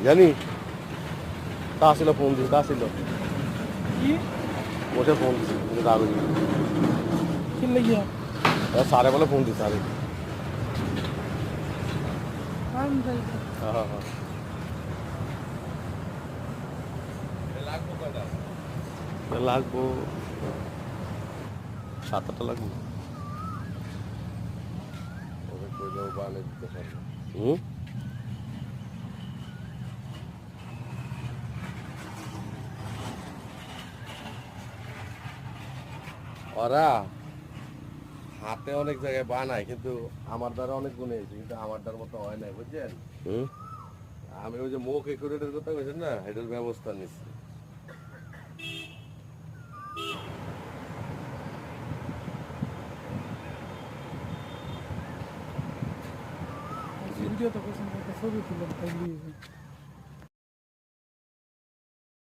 জানি তা ছিল ফোন দিস তা ছিল কি বসে ফোন দিস রাগুলি কি লাগিয়া সারে বলে ফোন দিস সারে কাম যাই হ্যাঁ হ্যাঁ লাগবো 7-8টা লাগবো হুম ওরা হাতে অনেক জায়গায় বানায় কিন্তু আমার দ্বারা অনেক গুণে হয়েছে কিন্তু আমার দ্বারা মতো হয় নাই বুঝছেন আমি ওই যে মুখ একুরেটের কথা বলছেন না এটার ব্যবস্থা নিচ্ছি ভিডিও তো করছেন ছবি তুললাম তাই